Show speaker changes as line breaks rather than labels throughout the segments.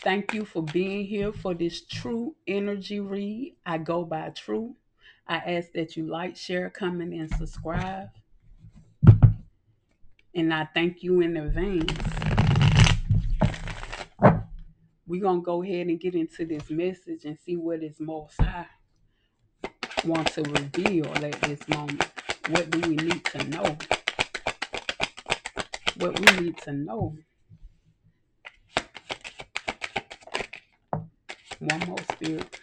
Thank you for being here for this true energy read. I go by True. I ask that you like, share, comment, and subscribe. And I thank you in advance. We're going to go ahead and get into this message and see what is most high want to reveal at this moment. What do we need to know? What we need to know. One more spirit.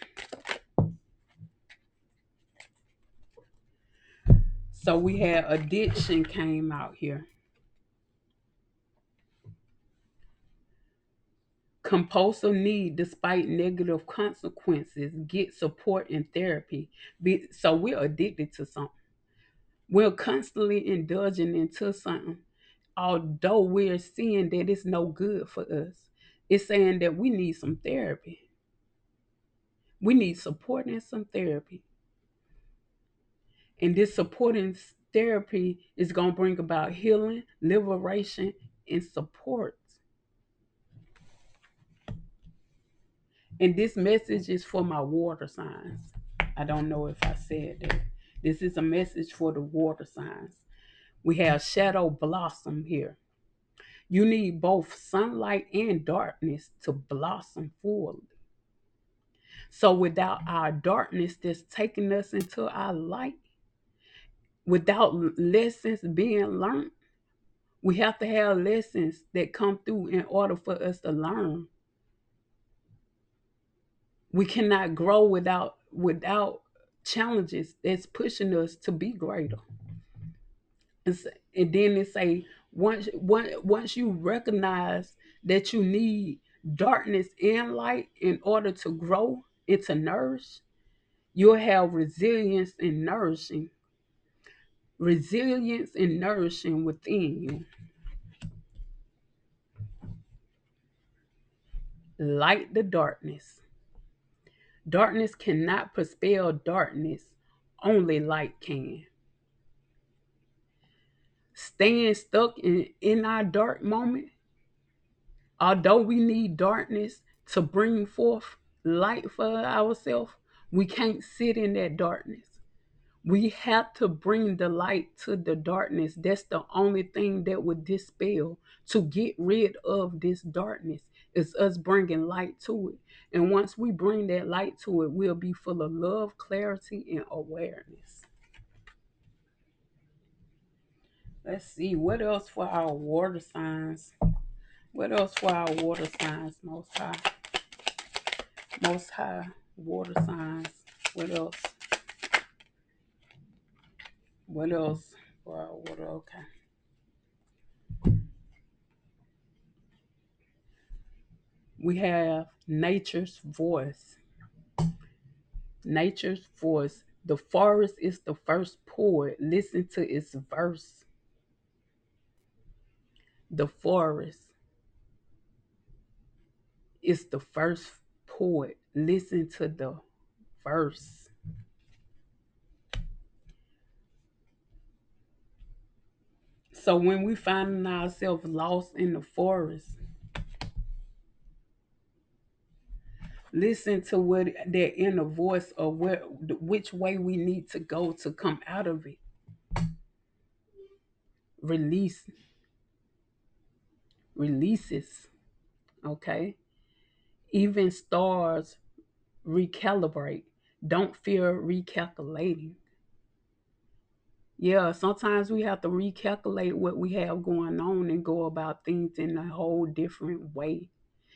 So we had addiction came out here. Compulsive need despite negative consequences. Get support in therapy. So we're addicted to something. We're constantly indulging into something. Although we're seeing that it's no good for us, it's saying that we need some therapy. We need support and some therapy. And this supporting therapy is going to bring about healing, liberation, and support. And this message is for my water signs. I don't know if I said that. This is a message for the water signs. We have shadow blossom here. You need both sunlight and darkness to blossom fully. So without our darkness that's taking us into our light, without lessons being learned, we have to have lessons that come through in order for us to learn. We cannot grow without challenges that's pushing us to be greater. And then they say once you recognize that you need darkness and light in order to grow and to nourish, you'll have resilience and nourishing within you. Light the darkness. Darkness cannot expel darkness, only light can. Staying stuck in our dark moment, although we need darkness to bring forth light for ourselves, we can't sit in that darkness. We have to bring the light to the darkness. That's the only thing that would dispel, to get rid of this darkness, is us bringing light to it. And once we bring that light to it, we'll be full of love, clarity, and awareness. Let's see, what else for our water signs? What else for our water signs, Most High? Most High, water signs. What else? What else for our water? Okay. We have nature's voice. Nature's voice. The forest is the first poet. Listen to its verse. The forest is the first poet. Listen to the verse. So when we find ourselves lost in the forest, listen to what that inner voice, or which way we need to go to come out of it. Release, releases. Okay. Even stars recalibrate. Don't fear recalculating. Yeah, sometimes we have to recalculate what we have going on and go about things in a whole different way.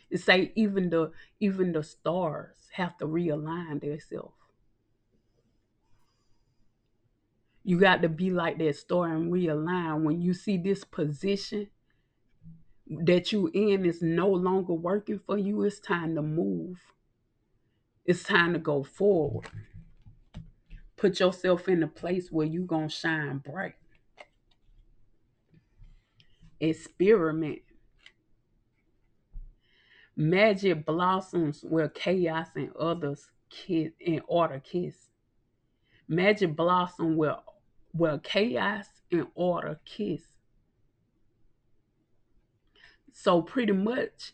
And say even the stars have to realign themselves. You got to be like that star and realign. When you see this position that you in is no longer working for you, it's time to move. It's time to go forward. Put yourself in a place where you gonna shine bright. Experiment. Magic blossoms where chaos and others kiss in order kiss. Magic blossom where chaos and order kiss. So pretty much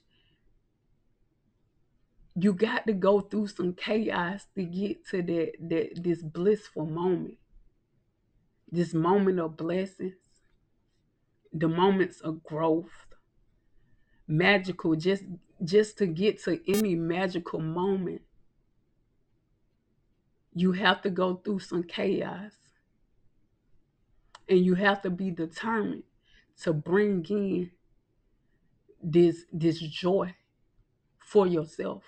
You got to go through some chaos to get to this blissful moment, this moment of blessings, the moments of growth, magical. Just to get to any magical moment, you have to go through some chaos, and you have to be determined to bring in this joy for yourself.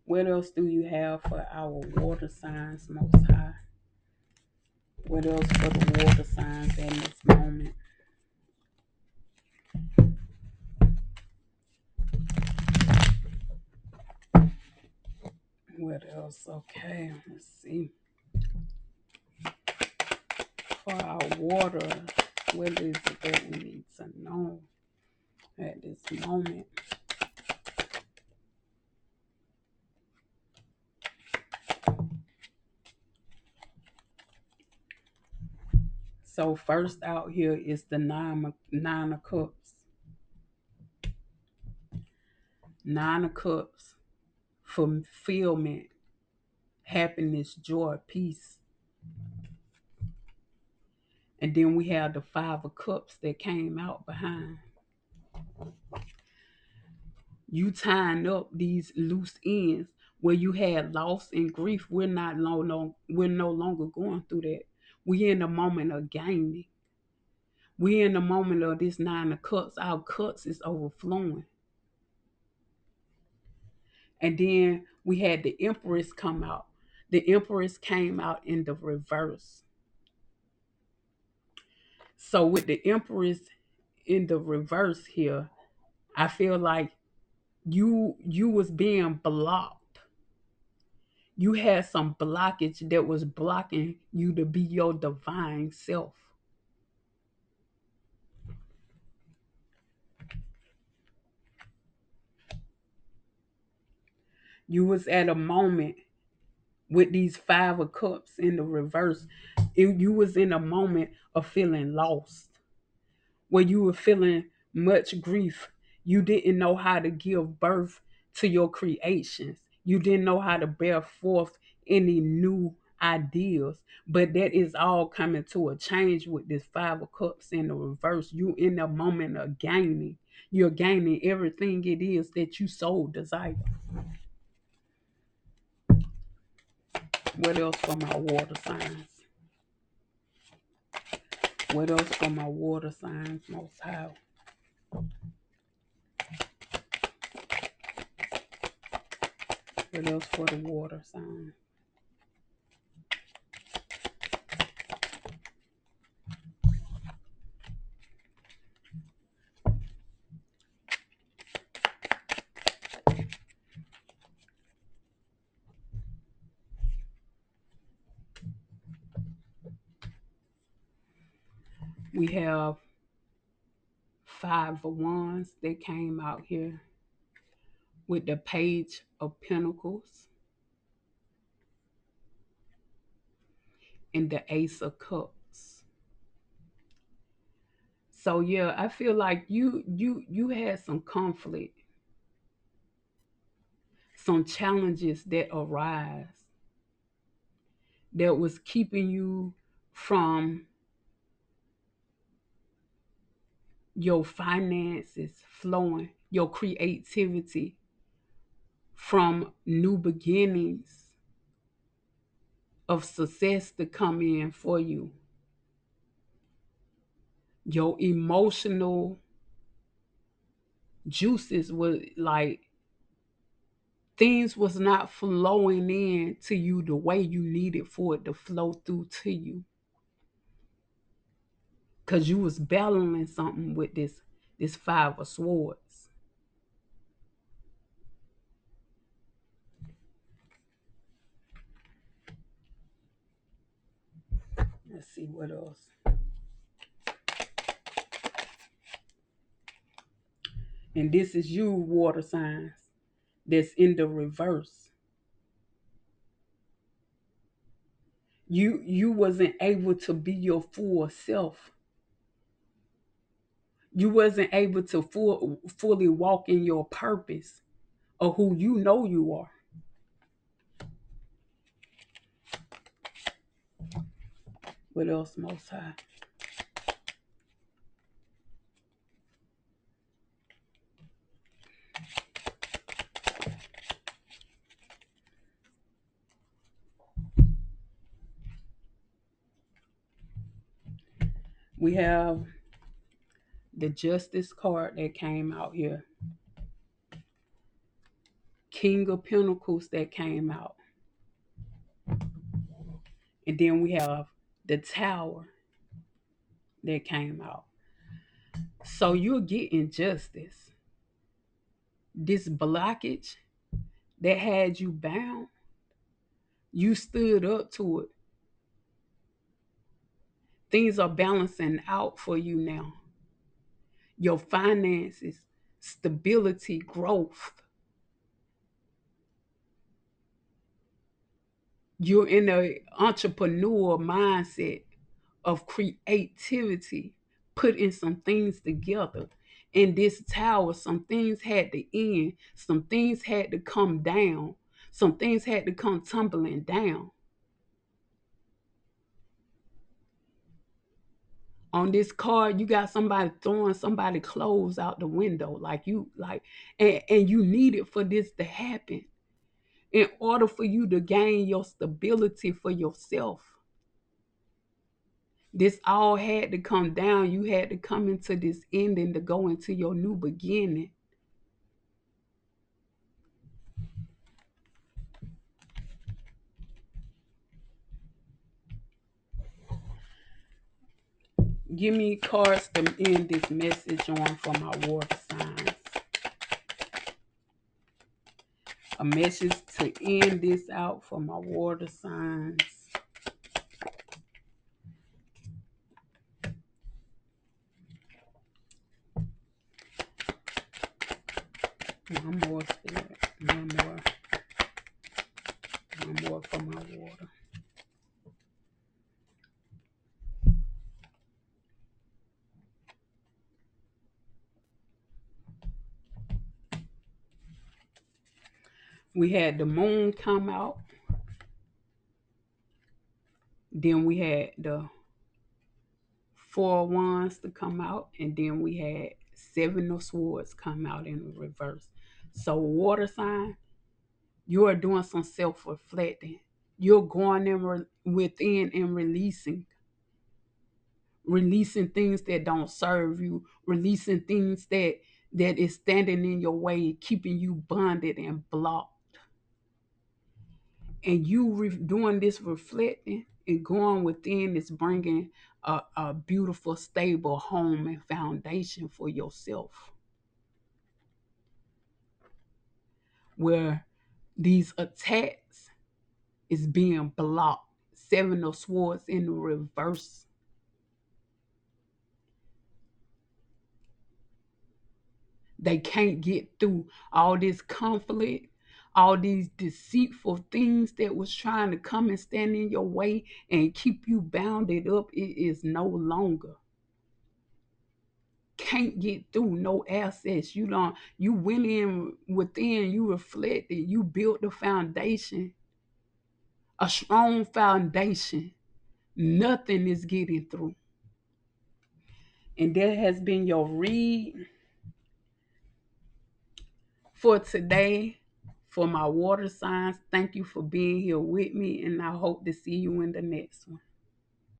What else do you have for our water signs, Most High? What else for the water signs in this moment? What else? Okay, let's see. For our water, what is it that we need to know at this moment? So first out here is the nine of cups. Nine of cups, fulfillment, happiness, joy, peace. And then we have the five of cups that came out behind. You tying up these loose ends where you had loss and grief. We're no longer going through that. We're in the moment of gaining. We're in the moment of this nine of cups. Our cups is overflowing. And then we had the Empress come out. The Empress came out in the reverse. So with the Empress in the reverse here, I feel like you was being blocked. You had some blockage that was blocking you to be your divine self. You was at a moment with these five of cups in the reverse. You was in a moment of feeling lost, where you were feeling much grief. You didn't know how to give birth to your creations. You didn't know how to bear forth any new ideas. But that is all coming to a change with this five of cups in the reverse. You in a moment of gaining. You're gaining everything it is that you so desire. What else for my water signs? What else for my water signs, Most High? What else for the water signs? We have five of wands that came out here with the page of pentacles and the ace of cups. So yeah, I feel like you had some conflict, some challenges that arise that was keeping you from your finances flowing, your creativity, from new beginnings of success to come in for you. Your emotional juices were like things was not flowing in to you the way you needed for it to flow through to you, because you was battling something with this five of swords. Let's see what else. And this is you, water signs, that's in the reverse. You wasn't able to be your full self. You wasn't able to fully walk in your purpose of who you know you are. What else, Most High? We have the Justice card that came out here, King of Pentacles that came out, and then we have the Tower that came out. So you're getting justice. This blockage that had you bound, you stood up to it. Things are balancing out for you now. Your finances, stability, growth. You're in an entrepreneur mindset of creativity, putting some things together. In this tower, some things had to end, some things had to come down, some things had to come tumbling down. On this card, you got somebody throwing somebody clothes out the window, and you need it for this to happen in order for you to gain your stability for yourself. This all had to come down. You had to come into this ending to go into your new beginning. Give me cards to end this message on for my water signs. A message to end this out for my water signs. One more spirit. One more for my water. We had the moon come out. Then we had the Four of Wands to come out. And then we had Seven of Swords come out in reverse. So water sign, you are doing some self-reflecting. You're going in within and releasing things that don't serve you, releasing things that is standing in your way, keeping you bonded and blocked. And you doing this reflecting and going within is bringing a beautiful, stable home and foundation for yourself, where these attacks is being blocked. Seven of Swords in the reverse. They can't get through all this conflict, all these deceitful things that was trying to come and stand in your way and keep you bounded up. It is no longer. Can't get through, no access. You went in within, you reflected, you built the foundation, a strong foundation. Nothing is getting through. And that has been your read for today for my water signs. Thank you for being here with me, and I hope to see you in the next one.